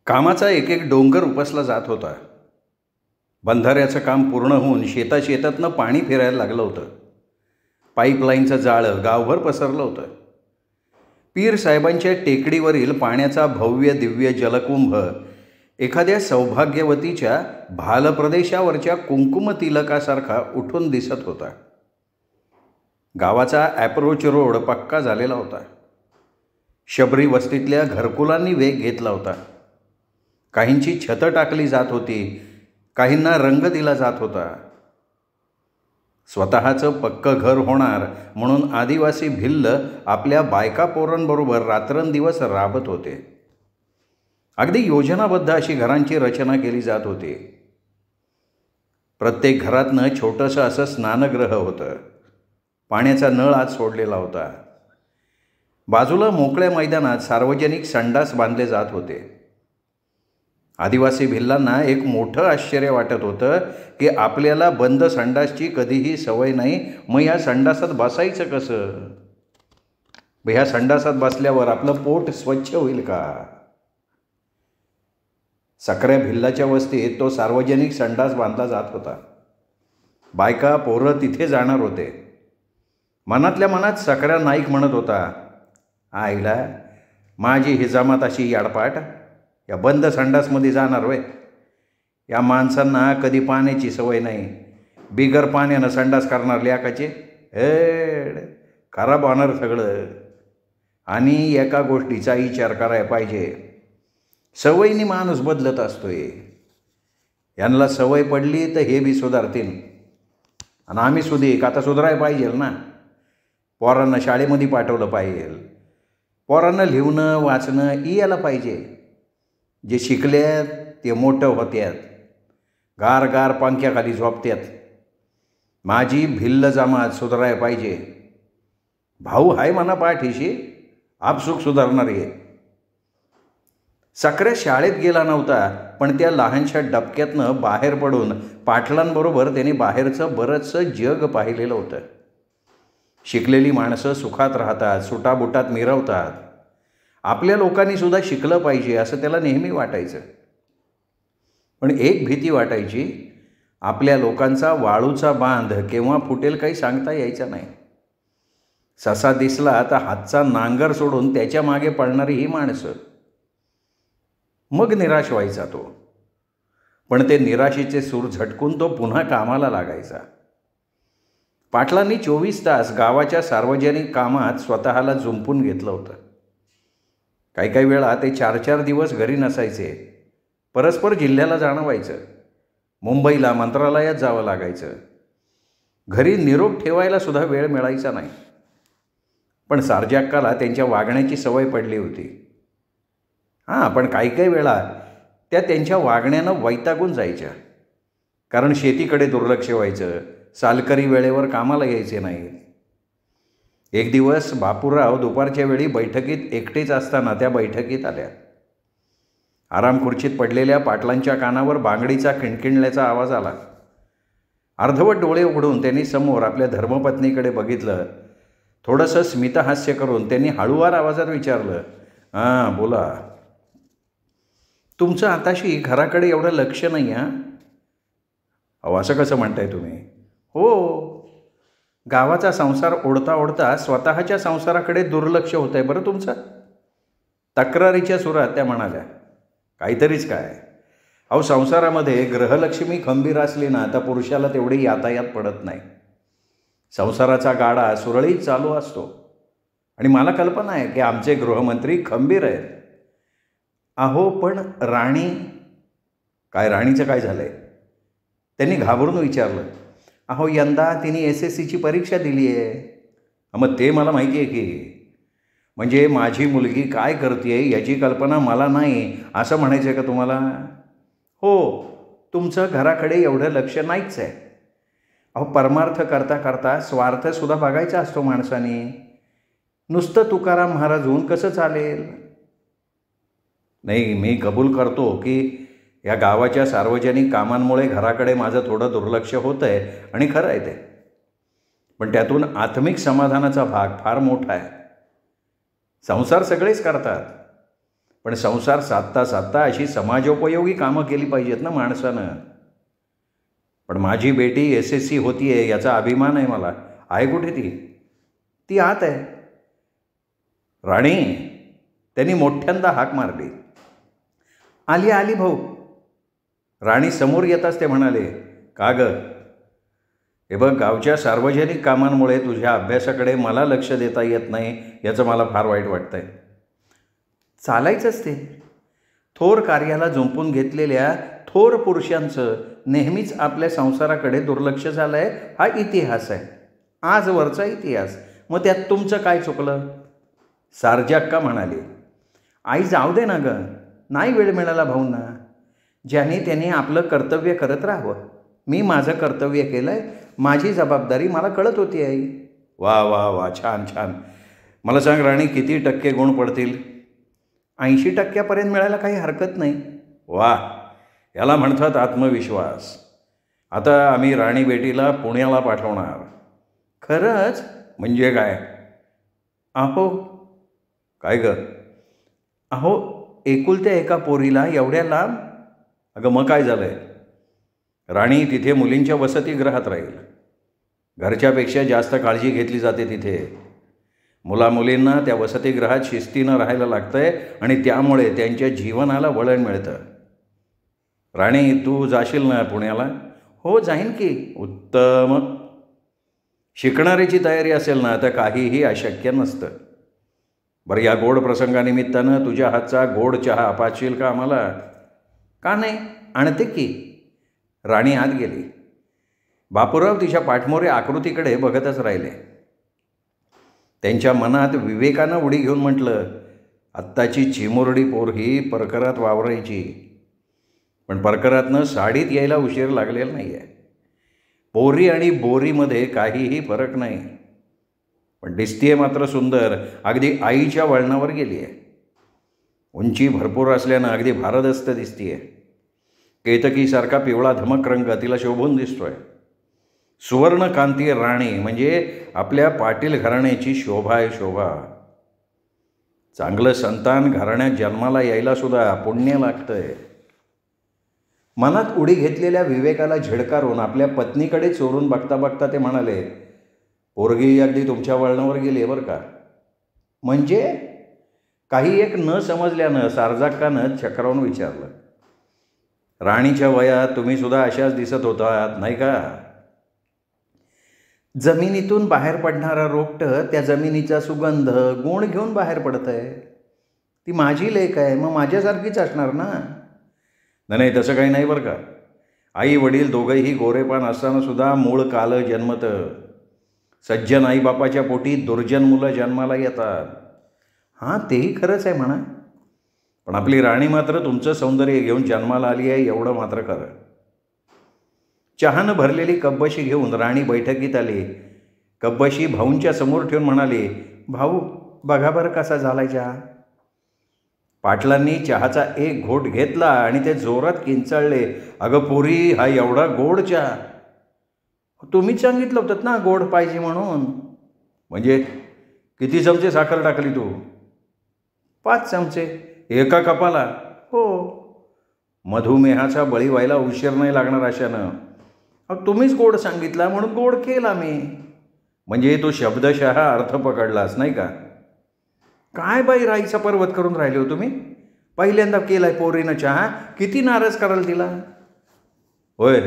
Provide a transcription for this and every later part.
कामाचा एक एक डोंगर उपसला जात होता. बंधाऱ्याचं काम पूर्ण होऊन शेतातनं पाणी फिरायला लागलं होतं. पाईपलाईनचं जाळं गावभर पसरलं होतं. पीर साहेबांच्या टेकडीवरील पाण्याचा भव्य दिव्य जलकुंभ एखाद्या सौभाग्यवतीच्या भालप्रदेशावरच्या कुंकुम तिलकासारखा उठून दिसत होता. गावाचा ॲप्रोच रोड पक्का झालेला होता. शबरी वस्तीतल्या घरकुलांनी वेग घेतला होता. काहींची छतं टाकली जात होती, काहींना रंग दिला जात होता. स्वतःचं पक्कं घर होणार म्हणून आदिवासी भिल्ल आपल्या बायका पोरांबरोबर रात्रंदिवस राबत होते. अगदी योजनाबद्ध अशी घरांची रचना केली जात होती. प्रत्येक घरातनं छोटंसं असं स्नानगृह होतं. पाण्याचा नळ आत सोडलेला होता. बाजूला मोकळ्या मैदानात सार्वजनिक संडास बांधले जात होते. आदिवासी भिल्लांना एक मोठं आश्चर्य वाटत होतं की आपल्याला बंद संडासची कधीही सवय नाही, मग ह्या संडासात बसायचं कसं? ह्या संडासात बसल्यावर आपलं पोट स्वच्छ होईल का? सकऱ्या भिल्लाच्या वस्तीत तो सार्वजनिक संडास बांधला जात होता. बायका पोरं तिथे जाणार होते. मनातल्या मनात सकऱ्या नाईक म्हणत होता, आईला माझी हिजामात अशी याडपाट, या बंद संडासमध्ये जाणार वय. या माणसांना कधी पाण्याची सवय नाही, बिगर पाण्यानं संडास करणार लेकाचे हेड खराब होणार सगळं. आणि एका गोष्टीचा विचार करायला पाहिजे, सवयीने माणूस बदलत असतोय. यांना सवय पडली तर हे बी सुधारतील आणि आम्ही सुधीक आता सुधारायला पाहिजे ना. पोरांना शाळेमध्ये पाठवलं पाहिजे, पोरांना लिहणं वाचणं यायला पाहिजे. जे शिकल्यात ते मोठं होत्यात, गार गार पंख्याखाली झोपत्यात. माझी भिल्ल जमात सुधारायला पाहिजे. भाऊ आहे म्हणा पाठीशी, आपसुक सुधारणार आहे. सकऱ्या शाळेत गेला नव्हता, पण त्या लहानशा डबक्यातनं बाहेर पडून पाटलांबरोबर त्यांनी बाहेरचं बरंचसं जग पाहिलेलं होतं. शिकलेली माणसं सुखात राहतात, सुटाबुटात मिरवतात. आपल्या लोकांनी सुद्धा शिकलं पाहिजे असं त्याला नेहमी वाटायचं. पण एक भीती वाटायची, आपल्या लोकांचा वाळूचा बांध केव्हा फुटेल काही सांगता यायचं नाही. ससा दिसला तर हातचा नांगर सोडून त्याच्या मागे पळणारी ही माणसं. मग निराश व्हायचा तो. पण ते निराशेचे सूर झटकून तो पुन्हा कामाला लागायचा. पाटलांनी 24 तास गावाच्या सार्वजनिक कामात स्वतःला जुंपून घेतलं होतं. काही काही वेळा ते 4-4 दिवस घरी नसायचे. परस्पर जिल्ह्याला जाणं व्हायचं. मुंबईला मंत्रालयात जावं लागायचं. घरी निरोप ठेवायला सुद्धा वेळ मिळायचा नाही. पण सार्जक्काला त्यांच्या वागण्याची सवय पडली होती. पण काही काही वेळा त्या त्यांच्या वागण्यानं वैतागून जायच्या. कारण शेतीकडे दुर्लक्ष व्हायचं, सालकरी वेळेवर कामाला यायचे नाहीत. एक दिवस बापूराव दुपारच्या वेळी बैठकीत एकटेच असताना त्या बैठकीत आल्या. आरामखुर्चीत पडलेल्या पाटलांच्या कानावर बांगडीचा किणकिणल्याचा आवाज आला. अर्धवट डोळे उघडून त्यांनी समोर आपल्या धर्मपत्नीकडे बघितलं. थोडंसं स्मितहास्य करून त्यांनी हळूवार आवाजात विचारलं, हां बोला. तुमचं आताशी घराकडे एवढं लक्ष नाही हां? अहो असं कसं म्हणताय तुम्ही? हो, गावाचा संसार ओढता ओढता स्वतःच्या संसाराकडे दुर्लक्ष होत आहे बरं तुमचं. तक्रारीच्या सुरात त्या म्हणाल्या, काहीतरीच काय. अहो संसारामध्ये ग्रहलक्ष्मी खंबीर असली ना तर पुरुषाला तेवढी यातायात पडत नाही. संसाराचा गाडा सुरळीत चालू असतो. आणि मला कल्पना आहे की आमचे गृहमंत्री खंबीर आहेत. अहो पण राणी काय, राणीचं काय झालं आहे? त्यांनी घाबरून विचारलं. अहो यंदा तिने SSCची परीक्षा दिली आहे. मग ते मला माहिती आहे की. म्हणजे माझी मुलगी काय करते याची कल्पना मला नाही असं म्हणायचं आहे का तुम्हाला? हो, तुमचं घराकडे एवढं लक्ष नाहीच आहे. अहो परमार्थ करता करता स्वार्थसुद्धा बघायचा असतो माणसाने. नुसतं तुकाराम महाराज होऊन कसं चालेल? नाही, मी कबूल करतो की या गावाच्या सार्वजनिक कामांमुळे घराकडे माझं थोडं दुर्लक्ष होतं आहे आणि खरं आहे ते. पण त्यातून आत्मिक समाधानाचा भाग फार मोठा आहे. संसार सगळेच करतात, पण संसार साधता साधता अशी समाजोपयोगी कामं केली पाहिजेत ना माणसानं. पण माझी बेटी SSC होती आहे याचा अभिमान आहे मला. आहे कुठे ती? ती आत आहे. राणी, त्यांनी मोठ्यांदा हाक मारली. आली आली भाऊ. राणी समोर येताच ते म्हणाले, का गं? हे बघ, गावच्या सार्वजनिक कामांमुळे तुझ्या अभ्यासाकडे मला लक्ष देता येत नाही याचं मला फार वाईट वाटतं आहे. चालायचंच ते. थोर कार्याला जुंपून घेतलेल्या थोर पुरुषांचं नेहमीच आपल्या संसाराकडे दुर्लक्ष झालं आहे. हा इतिहास आहे, आजवरचा इतिहास. मग त्यात तुमचं काय चुकलं? सारजाक्का म्हणाली, आई जाऊ दे ना गं, नाही वेळ मिळाला भाऊंना. ज्याने त्याने आपलं कर्तव्य करत राहावं. मी माझं कर्तव्य केलं आहे, माझी जबाबदारी मला कळत होती आई. वा वा वा, छान छान. मला सांग राणी, किती टक्के गुण पडतील? 80% मिळायला काही हरकत नाही. वा, याला म्हणतात आत्मविश्वास. आता आम्ही राणी बेटीला पुण्याला पाठवणार. खरंच? म्हणजे काय? अहो, काय गं? अहो, एकुलत्या एका पोरीला एवढ्या लांब? अगं मग काय झालं आहे? राणी, तिथे मुलींच्या वसतिगृहात राहील. घरच्यापेक्षा जास्त काळजी घेतली जाते तिथे. मुलामुलींना त्या वसतिगृहात शिस्तीनं राहायला लागतं आहे आणि त्यामुळे त्यांच्या जीवनाला वळण मिळतं. राणी, तू जाशील ना पुण्याला? हो, जाईन की. उत्तम. शिकणाऱ्याची तयारी असेल ना तर काहीही अशक्य नसतं. बरं, या गोड प्रसंगानिमित्तानं तुझ्या हातचा गोड चहा पाचशील का आम्हाला? का नाही, आणते की. राणी आत गेली. बापूराव तिच्या पाठमोरे आकृतीकडे बघतच राहिले. त्यांच्या मनात विवेकानं उडी घेऊन म्हटलं, आत्ताची चिमुरडी पोर ही परकरात वावरायची, पण परकरातनं साडीत यायला उशीर लागलेला नाही आहे. पोरी आणि बोरीमध्ये काहीही फरक नाही, पण दिसतीये मात्र सुंदर. अगदी आईच्या वळणावर गेली आहे. उंची भरपूर असल्यानं अगदी भारदस्त दिसतीये. केतकीसारखा पिवळा धमक रंग तिला शोभून दिसतोय. सुवर्णकांती राणी म्हणजे आपल्या पाटील घराण्याची शोभा आहे, शोभा. चांगलं संतान घराण्यात जन्माला यायला सुद्धा पुण्य लागतंय. मनात उडी घेतलेल्या विवेकाला झिडकारून आपल्या पत्नीकडे चोरून बघता बघता ते म्हणाले, पोरगी अगदी तुमच्या वळणावर गेली आहे बरं का. म्हणजे? काही एक न समजल्यानं सारजाक्कानं चक्रावून विचारलं. राणीच्या वयात तुम्ही सुद्धा अशाच दिसत होतात नाही का? जमिनीतून बाहेर पडणारा रोपटं त्या जमिनीचा सुगंध गुण घेऊन बाहेर पडत आहे. ती माझी लेक आहे, मग माझ्यासारखीच असणार ना. नाही, तसं काही नाही बरं का. आई वडील दोघंही गोरेपान असताना सुद्धा मूळ काल जन्मतं. सज्जन आईबापाच्या पोटी दुर्जन मुलं जन्माला येतात. हां, तेही खरंच आहे म्हणा. पण आपली राणी मात्र तुमचं सौंदर्य घेऊन जन्माला आली आहे एवढं मात्र खरं. चहानं भरलेली कब्बशी घेऊन राणी बैठकीत आली. कब्बशी भाऊंच्या समोर ठेवून म्हणाली, भाऊ बघा बरं कसा झालाय चहा. पाटलांनी चहाचा एक घोट घेतला आणि ते जोरात किंचाळले, अगं पोरी, हा एवढा गोड चहा? तुम्हीच सांगितलं होतं ना गोड पाहिजे म्हणून. म्हणजे किती चमचे साखर टाकली तू? 5 चमचे. एका कपाला? हो. मधुमेहाचा बळी व्हायला उशीर नाही लागणार अशानं. तुम्हीच गोड सांगितला म्हणून गोड केला मी. म्हणजे तो शब्दशः अर्थ पकडलास नाही का? काय बाई राईचा पर्वत करून राहिले हो तुम्ही. पहिल्यांदा केलाय पोरीनं चहा, किती नाराज कराल तिला. होय,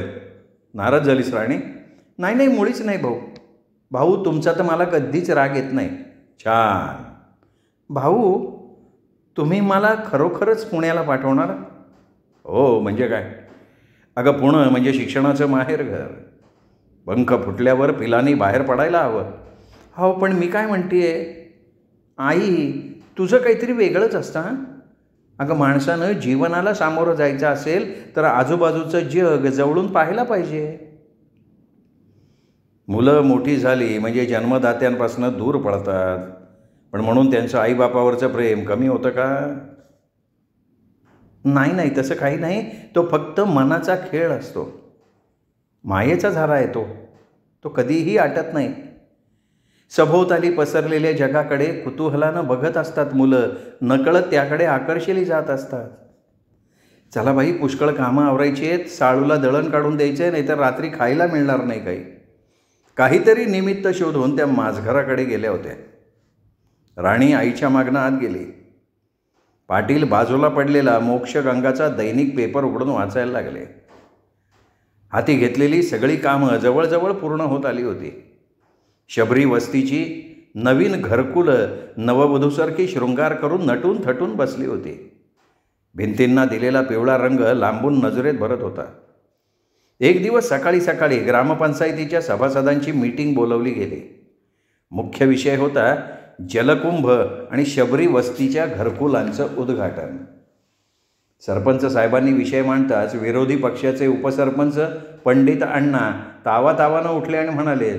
नाराज झालीस राणी? नाही, मुळीच नाही भाऊ. भाऊ तुमचा तर मला कधीच राग येत नाही. छान. भाऊ तुम्ही मला खरोखरच पुण्याला पाठवणार? हो, म्हणजे काय? अगं पुणं म्हणजे शिक्षणाचं माहेरघर. पंख फुटल्यावर पिलांनी बाहेर पडायला हवं. हो, पण मी काय म्हणते आई, तुझं काहीतरी वेगळंच असतं. अगं माणसानं जीवनाला सामोरं जायचं असेल तर आजूबाजूचं जग जवळून पाहायला पाहिजे. मुलं मोठी झाली म्हणजे जन्मदात्यांपासून दूर पडतात, पण म्हणून त्यांचं आईबापावरचं प्रेम कमी होतं का? नाही, तसं काही नाही. तो फक्त मनाचा खेळ असतो. मायेचा झाला आहे तो कधीही आटत नाही. सभोवताली पसरलेल्या जगाकडे कुतूहलानं बघत असतात मुलं, नकळत त्याकडे आकर्षिली जात असतात. चला बाई, पुष्कळ कामं आवरायची आहेत, साळूला दळण काढून द्यायचं आहे, नाहीतर रात्री खायला मिळणार नाही काही. काहीतरी निमित्त शोधून त्या माझघराकडे गेल्या होत्या. राणी आईच्या मागणं आत गेली. पाटील बाजूला पडलेला मोक्षगंगाचा दैनिक पेपर उघडून वाचायला लागले. हाती घेतलेली सगळी कामं जवळजवळ पूर्ण होत आली होती. शबरी वस्तीची नवीन घरकुलं नववधूसारखी शृंगार करून नटून थटून बसली होती. भिंतींना दिलेला पिवळा रंग लांबून नजरेत भरत होता. एक दिवस सकाळी सकाळी ग्रामपंचायतीच्या सभासदांची मीटिंग बोलवली गेली. मुख्य विषय होता जलकुंभ आणि शबरी वस्तीच्या घरकुलांचं उद्घाटन. सरपंच साहेबांनी विषय मांडताच विरोधी पक्षाचे उपसरपंच पंडित अण्णा तावातावानं उठले आणि म्हणाले,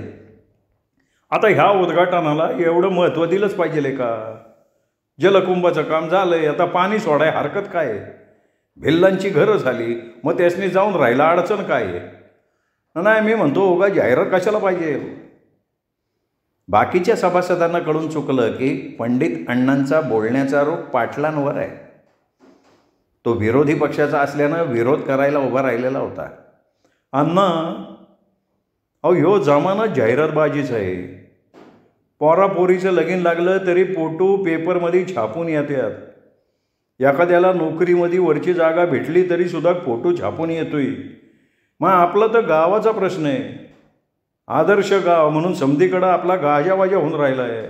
आता ह्या उद्घाटनाला एवढं महत्त्व दिलंच पाहिजे का? जलकुंभाचं काम झालंय, आता पाणी सोडाय हरकत काय? भिल्लांची घरं झाली, मग त्यासनी जाऊन राहायला अडचण काय? नाही, मी म्हणतो उगा जाहिरात कशाला पाहिजे? बाकीच्या सभासदांना कळून चुकलं की पंडित अण्णांचा बोलण्याचा रोग पाटलांवर आहे. तो विरोधी पक्षाचा असल्यानं विरोध करायला उभा राहिलेला होता. अण्णा, अहो ह्यो जमाना जाहिरातबाजीच आहे. पोरापोरीचं लगीन लागलं तरी फोटो पेपरमध्ये छापून येतात. एखाद्याला नोकरीमध्ये वरची जागा भेटली तरी सुद्धा फोटो छापून येतोय. मग आपलं तर गावाचा प्रश्न आहे. आदर्श गाव म्हणून समधीकडं आपला गाजावाजा होऊन राहिला आहे.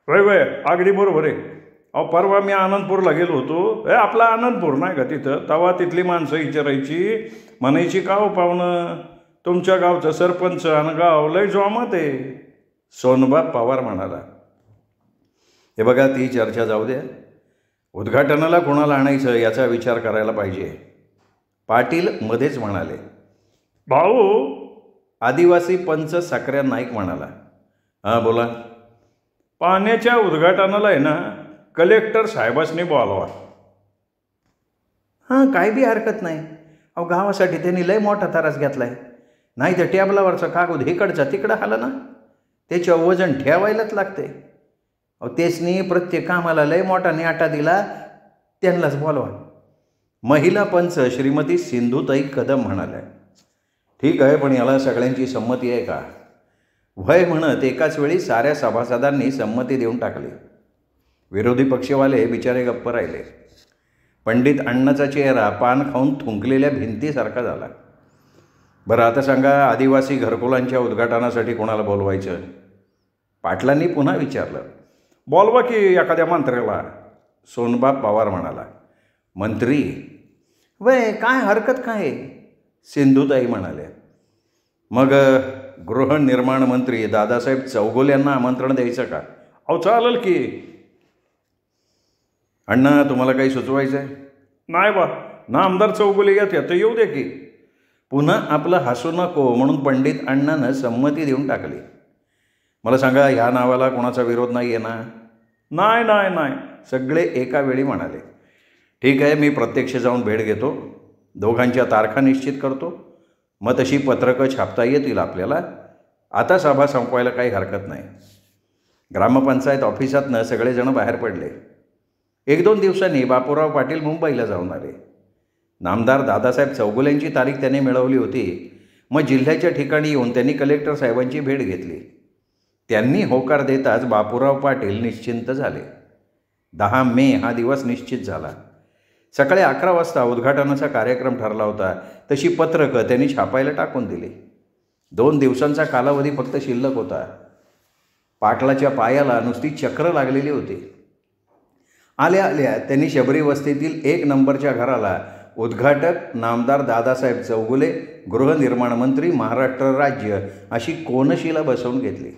वय अगदी बरोबर आहे. अहो परवा मी आनंदपूरला गेलो होतो. आपला आनंदपूर नाही का तिथं, तेव्हा तिथली माणसं विचारायची, म्हणायची का हो पाहुणं, तुमच्या गावचं सरपंच आणि गाव लय जोमात आहे. सोनबा पवार म्हणाला, हे बघा ती चर्चा जाऊ द्या, उद्घाटनाला कोणाला आणायचं याचा विचार करायला पाहिजे. पाटील मध्येच म्हणाले. भाऊ, आदिवासी पंच साखऱ्या नाईक म्हणाला. हां बोला. पाण्याच्या उद्घाटनाला आहे ना कलेक्टर साहेबांनी बोलवा. हां, काय बी हरकत नाही. अहो गावासाठी त्यांनी लय मोठा त्रास घेतला आहे. नाही तर टेबलावरचं कागद इकडचा तिकडं आलं ना, त्याच्यावर वजन ठेवायलाच लागते. अहो तेचनी प्रत्येक कामाला लय मोठा न्याटा दिला, त्यांनाच बोलवा. महिला पंच श्रीमती सिंधुताई कदम म्हणाल्या. ठीक आहे, पण याला सगळ्यांची संमती आहे का? वय म्हणत एकाच वेळी साऱ्या सभासदांनी संमती देऊन टाकली. विरोधी पक्षवाले बिचारे गप्प राहिले. पंडित अण्णाचा चेहरा पान खाऊन थुंकलेल्या भिंतीसारखा झाला. बरं आता सांगा, आदिवासी घरकुलांच्या उद्घाटनासाठी कोणाला बोलवायचं? पाटलांनी पुन्हा विचारलं. बोलवा की एखाद्या मंत्र्याला. सोनबा पवार म्हणाला. मंत्री? वय काय हरकत काय? सिंधुताई म्हणाले. मग गृहनिर्माण मंत्री दादासाहेब चौगुले यांना आमंत्रण द्यायचं का? अहो चालेल की. अण्णा, तुम्हाला काही सुचवायचं आहे? नाही बा, नामदार चौगुले येतात तर येऊ दे की. पुन्हा आपलं हसू नको म्हणून पंडित अण्णानं संमती देऊन टाकली. मला सांगा, ह्या नावाला कोणाचा विरोध नाही आहे ना? नाही नाही नाही, सगळे एका वेळी म्हणाले. ठीक आहे, मी प्रत्यक्ष जाऊन भेट घेतो, दोघांच्या तारखा निश्चित करतो, मग तशी पत्रकं छापता येतील आपल्याला. आता सभा संपवायला काही हरकत नाही. ग्रामपंचायत ऑफिसातनं सगळेजण बाहेर पडले. 1-2 दिवसांनी बापूराव पाटील मुंबईला जाऊन आले. नामदार दादासाहेब चौगुल्यांची तारीख त्यांनी मिळवली होती. मग जिल्ह्याच्या ठिकाणी येऊन त्यांनी कलेक्टर साहेबांची भेट घेतली. त्यांनी होकार देताच बापूराव पाटील निश्चिंत झाले. 10 मे हा दिवस निश्चित झाला. सकाळी 11 वाजता उद्घाटनाचा कार्यक्रम ठरला होता. तशी पत्रकं त्यांनी छापायला टाकून दिली. 2 दिवसांचा कालावधी फक्त शिल्लक होता. पाटलाच्या पायाला नुसती चक्र लागलेली होती. आल्या आल्या त्यांनी शबरी वस्तीतील 1 नंबरच्या घराला उद्घाटक नामदार दादासाहेब चौगुले, गृहनिर्माण मंत्री, महाराष्ट्र राज्य अशी कोनशिला बसवून घेतली.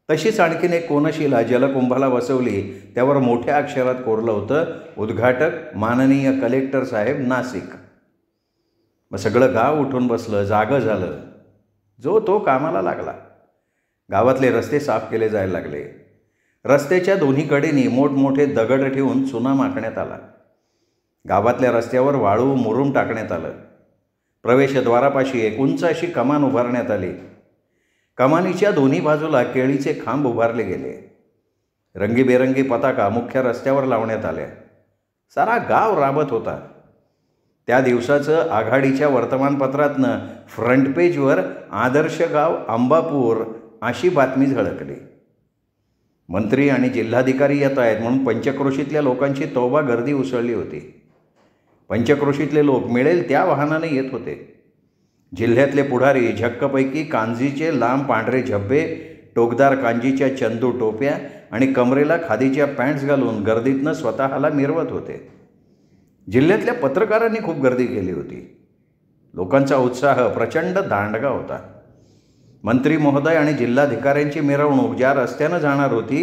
तशीच आणखीन एक कोनशिला जलकुंभाला बसवली. त्यावर मोठ्या अक्षरात कोरलं होतं, उद्घाटक माननीय कलेक्टर साहेब नाशिक. मग सगळं गाव उठून बसलं, जागं झालं. जो तो कामाला लागला. गावातले रस्ते साफ केले जायला लागले. रस्त्याच्या दोन्ही कडेनी मोठमोठे दगड ठेवून चुना माकण्यात आला. गावातल्या रस्त्यावर वाळू मुरुम टाकण्यात आलं. प्रवेशद्वारापाशी एक उंच अशी कमान उभारण्यात आली. कमानीच्या दोन्ही बाजूला केळीचे खांब उभारले गेले. रंगीबेरंगी पताका मुख्य रस्त्यावर लावण्यात आल्या. सारा गाव राबत होता. त्या दिवसाचं आघाडीच्या वर्तमानपत्रातनं फ्रंट पेजवर आदर्श गाव अंबापूर अशी बातमी झळकली. मंत्री आणि जिल्हाधिकारी येत आहेत म्हणून पंचक्रोशीतल्या लोकांची तोबा गर्दी उसळली होती. पंचक्रोशीतले लोक मिळेल त्या वाहनाने येत होते. जिल्ह्यातले पुढारी झक्कपैकी कांजीचे लांब पांढरे झब्बे, टोकदार कांजीच्या चंदू टोप्या आणि कमरेला खादीच्या पॅन्ट्स घालून गर्दीतनं स्वतःला मिरवत होते. जिल्ह्यातल्या पत्रकारांनी खूप गर्दी केली होती. लोकांचा उत्साह प्रचंड दांडगा होता. मंत्री महोदय आणि जिल्हाधिकाऱ्यांची मिरवणूक ज्या रस्त्यानं जाणार होती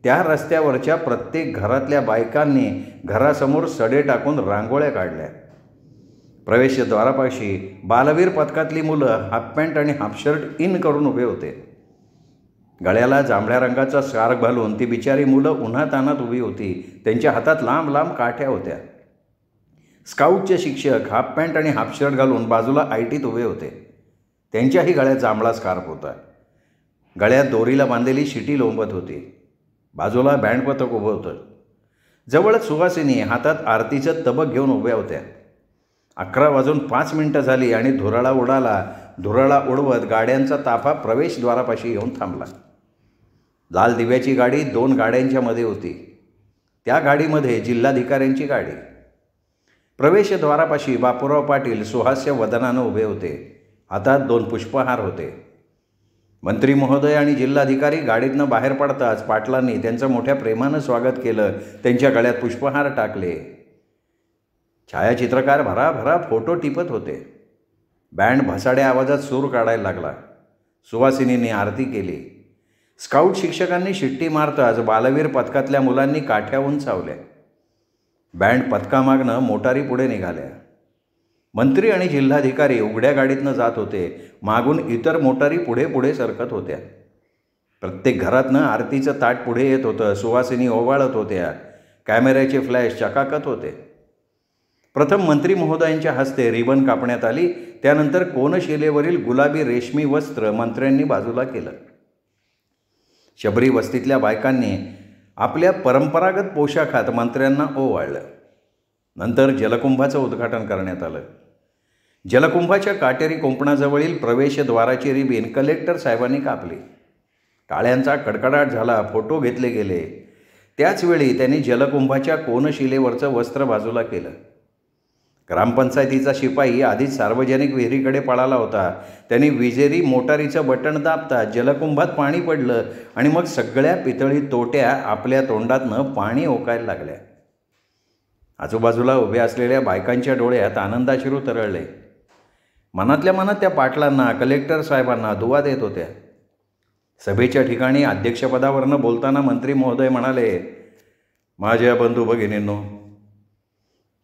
त्या रस्त्यावरच्या प्रत्येक घरातल्या बायकांनी घरासमोर सडे टाकून रांगोळ्या काढल्या. प्रवेशद्वारापाशी बालवीर पथकातली मुलं हाफ पॅन्ट आणि हाफ शर्ट इन करून उभे होते. गळ्याला जांभळ्या रंगाचा स्कार्फ घालून ती बिचारी मुलं उन्हातान्हात उभी होती. त्यांच्या हातात लांब लांब काठ्या होत्या. स्काउटचे शिक्षक हाफ पॅन्ट आणि हाफ शर्ट घालून बाजूला आयटीत उभे होते. त्यांच्याही गळ्यात जांभळा स्कार्फ होता. गळ्यात दोरीला बांधलेली शिटी लोंबत होती. बाजूला बँड पथक उभं होतं. जवळच सुवासिनी हातात आरतीचं तबक घेऊन उभ्या होत्या. 11:05 झाली आणि धुराळा उडाला. धुराळा उडवत गाड्यांचा ताफा प्रवेशद्वारापाशी येऊन थांबला. लाल दिव्याची गाडी 2 गाड्यांच्या मध्ये होती. त्या गाडीमध्ये जिल्हाधिकाऱ्यांची गाडी. प्रवेशद्वारापाशी बापूराव पाटील सुहास्य वदनानं उभे होते. हातात 2 पुष्पहार होते. मंत्री महोदय आणि जिल्हाधिकारी गाडीतनं बाहेर पडताच पाटलांनी त्यांचं मोठ्या प्रेमानं स्वागत केलं. त्यांच्या गळ्यात पुष्पहार टाकले. छायाचित्रकार भराभरा फोटो टिपत होते. बँड भसाड्या आवाजात सूर काढायला लागला. सुवासिनींनी आरती केली. स्काउट शिक्षकांनी शिट्टी मारताच बालवीर पथकातल्या मुलांनी काठ्याहून चावल्या. बँड पथकामागनं मोटारी पुढे निघाल्या. मंत्री आणि जिल्हाधिकारी उघड्या गाडीतनं जात होते. मागून इतर मोटारी पुढे पुढे सरकत होत्या. प्रत्येक घरातनं आरतीचं ताट पुढे येत होतं. सुवासिनी ओवाळत होत्या. कॅमेऱ्याचे फ्लॅश चकाकत होते. प्रथम मंत्री महोदयांच्या हस्ते रिबन कापण्यात आली. त्यानंतर कोनशिलेवरील गुलाबी रेशमी वस्त्र मंत्र्यांनी बाजूला केलं. शबरी वस्तीतल्या बायकांनी आपल्या परंपरागत पोशाखात मंत्र्यांना ओवाळलं. नंतर जलकुंभाचं उद्घाटन करण्यात आलं. जलकुंभाच्या काटेरी कुंपणाजवळील प्रवेशद्वाराची रिबीन कलेक्टर साहेबांनी कापली. टाळ्यांचा कडकडाट झाला. फोटो घेतले गेले. त्याचवेळी त्यांनी जलकुंभाच्या कोनशिलेवरचं वस्त्र बाजूला केलं. ग्रामपंचायतीचा शिपाई आधीच सार्वजनिक विहिरीकडे पळाला होता. त्यांनी विजेरी मोटारीचं बटण दाबता जलकुंभात पाणी पडलं आणि मग सगळ्या पितळी तोट्या आपल्या तोंडातनं पाणी ओकायला लागल्या. आजूबाजूला उभ्या असलेल्या बायकांच्या डोळ्यात आनंदाश्रू तरळले. मनातल्या मनात त्या पाटलांना, कलेक्टर साहेबांना दुवा देत होत्या. सभेच्या ठिकाणी अध्यक्षपदावरनं बोलताना मंत्री महोदय म्हणाले, माझ्या बंधू भगिनींनो,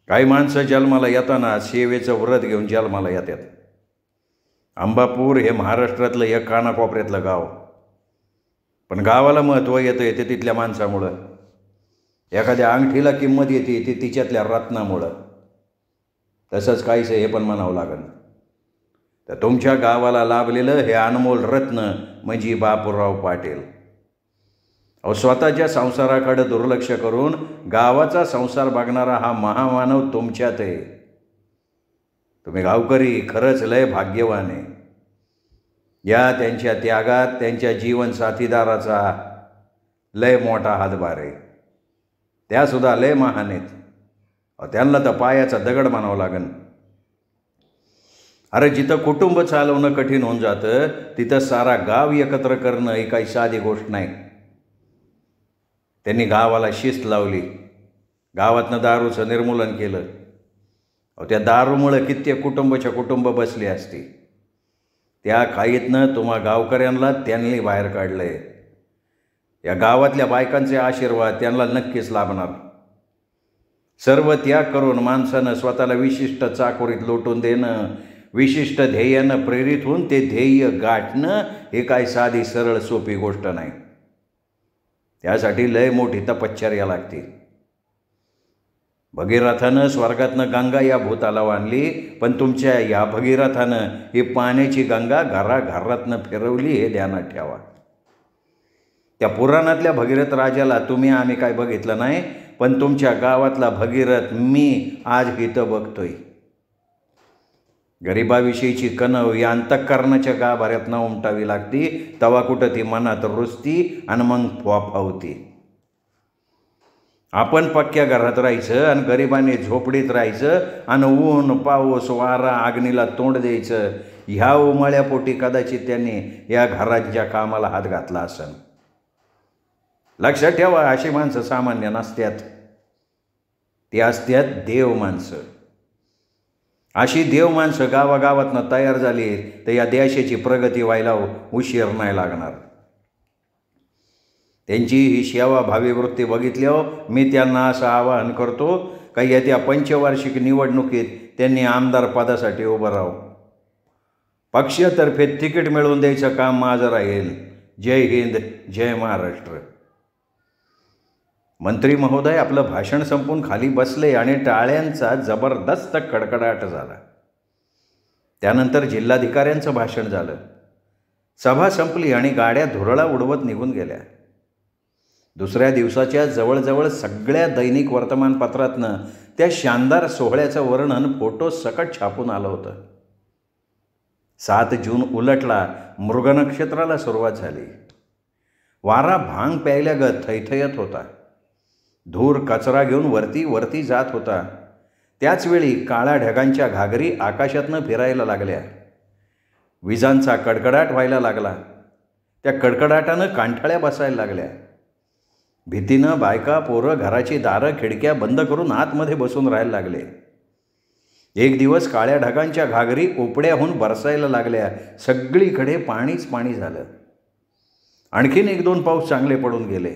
काही माणसं जन्माला येताना सेवेचं व्रत घेऊन जन्माला येतात. अंबापूर हे महाराष्ट्रातलं एक कानाकोपऱ्यातलं गाव. पण गावाला महत्त्व येतं ते तिथल्या माणसामुळं. एखाद्या अंगठीला किंमत येते ती तिच्यातल्या रत्नामुळं. तसंच काहीच हे पण म्हणावं लागेल. तर तुमच्या गावाला लाभलेलं हे अनमोल रत्न म्हणजे बापूराव पाटील. अहो, स्वतःच्या संसाराकडे दुर्लक्ष करून गावाचा संसार बघणारा हा महामानव तुमच्यात आहे. तुम्ही गावकरी खरंच लय भाग्यवान आहे. या त्यांच्या त्यागात त्यांच्या जीवन साथीदाराचा लय मोठा हातभार आहे. त्यासुद्धा लय महान आहेत. त्यांना तर पायाचा दगड म्हणावं लागेल. अरे, जिथं कुटुंब चालवणं कठीण होऊन जातं तिथं सारा गाव एकत्र करणं ही काही साधी गोष्ट नाही. त्यांनी गावाला शिस्त लावली. गावातनं दारूचं निर्मूलन केलं. त्या दारूमुळं कित्येक कुटुंबाच्या कुटुंब बसली असती. त्या काहीतनं तुम्हा गावकऱ्यांना त्यांनी बाहेर काढलं आहे. या गावातल्या बायकांचे आशीर्वाद त्यांना नक्कीच लाभणार. सर्व त्याग करून माणसानं स्वतःला विशिष्ट चाकोरीत लोटून देणं, विशिष्ट ध्येयानं प्रेरित होऊन ते ध्येय गाठणं हे काय साधी सरळ सोपी गोष्ट नाही. त्यासाठी लय मोठी तपश्चर्या लागते. भगीरथानं स्वर्गातनं गंगा या भूतालावर आणली, पण तुमच्या या भगीरथानं ही पाण्याची गंगा घराघरातनं फिरवली हे ध्यानात ठेवा. त्या पुराणातल्या भगीरथ राजाला तुम्ही आम्ही काय बघितलं नाही, पण तुमच्या गावातला भगीरथ मी आज इथं बघतोय. गरिबाविषयीची कणव या अंतःकरणाच्या गाभाऱ्यात न उमटावी लागती, तवा कुठं ती मनात रुजती आणि मग फोफावती. आपण पक्क्या घरात राहायचं आणि गरिबाने झोपडीत राहायचं आणि ऊन पाऊस वारा अग्नीला तोंड द्यायचं. ह्या उमळ्यापोटी कदाचित त्यांनी या घराच्या कामाला हात घातला असेल. लक्षात ठेवा, अशी माणसं सामान्य नसतात, ती असतात देव माणसं. अशी देव माणसं गावागावातनं तयार झाली तर या देशाची प्रगती व्हायला उशीर नाही लागणार. त्यांची ही सेवाभावी वृत्ती बघितल्यावर मी त्यांना असं आवाहन करतो का येत्या पंचवार्षिक निवडणुकीत त्यांनी आमदार पदासाठी उभं राहावं. पक्षातर्फे तिकीट मिळवून द्यायचं काम माझं राहील. जय हिंद, जय महाराष्ट्र. मंत्री महोदय आपलं भाषण संपून खाली बसले आणि टाळ्यांचा जबरदस्त कडकडाट झाला. त्यानंतर जिल्हाधिकाऱ्यांचं भाषण झालं. सभा संपली आणि गाड्या धुरळा उडवत निघून गेल्या. दुसऱ्या दिवसाच्या जवळजवळ सगळ्या दैनिक वर्तमानपत्रातनं त्या शानदार सोहळ्याचं वर्णन फोटो सकट छापून आलं होतं. 7 जून उलटला, मृगनक्षत्राला सुरुवात झाली. वारा भांग प्यायल्यागत थैथयत होता. धूर कचरा घेऊन वरती वरती जात होता. त्याचवेळी काळ्या ढगांच्या घागरी आकाशातनं फिरायला लागल्या. विजांचा कडकडाट व्हायला लागला. त्या कडकडाटानं कांठाळ्या बसायला लागल्या. भीतीनं बायका पोरं घराची दारं खिडक्या बंद करून आतमध्ये बसून राहायला लागले. एक दिवस काळ्या ढगांच्या घागरी उपड्याहून बरसायला लागल्या. सगळीकडे पाणीच पाणी झालं. आणखीन 1-2 पाऊस चांगले पडून गेले.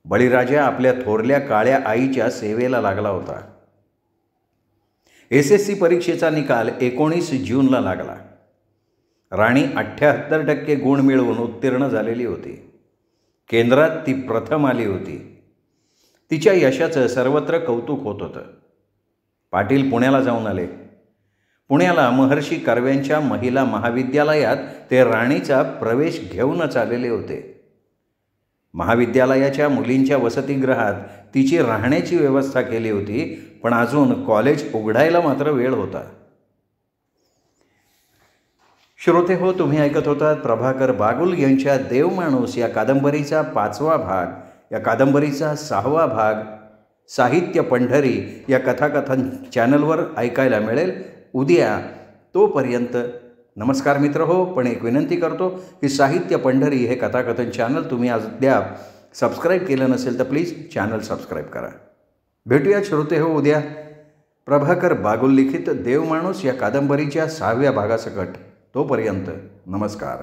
बळीराजा आपल्या थोरल्या काळ्या आईच्या सेवेला लागला होता. SSC परीक्षेचा निकाल 19 जूनला लागला. राणी 78% गुण मिळवून उत्तीर्ण झालेली होती. केंद्रात ती प्रथम आली होती. तिच्या यशाचं सर्वत्र कौतुक होत होतं. पाटील पुण्याला जाऊन आले. पुण्याला महर्षी कर्व्यांच्या महिला महाविद्यालयात ते राणीचा प्रवेश घेऊनच आलेले होते. महाविद्यालयाच्या मुलींच्या वसतिगृहात तिची राहण्याची व्यवस्था केली होती, पण अजून कॉलेज उघडायला मात्र वेळ होता. श्रोते हो, तुम्ही ऐकत होतात प्रभाकर बागुल यांच्या देवमाणूस या कादंबरीचा 5वा भाग. या कादंबरीचा 6वा भाग साहित्य पंढरी या कथाकथन चॅनलवर ऐकायला मिळेल उद्या. तोपर्यंत नमस्कार मित्र हो. पण एक विनंती करतो की साहित्य पंढरी हे कथाकथन चॅनल तुम्ही अद्याप सबस्क्राईब केलं नसेल तर प्लीज चॅनल सबस्क्राईब करा. भेटूया श्रोते हो उद्या प्रभाकर बागुल लिखित देवमाणूस या कादंबरीच्या 6व्या भागासकट. तोपर्यंत नमस्कार.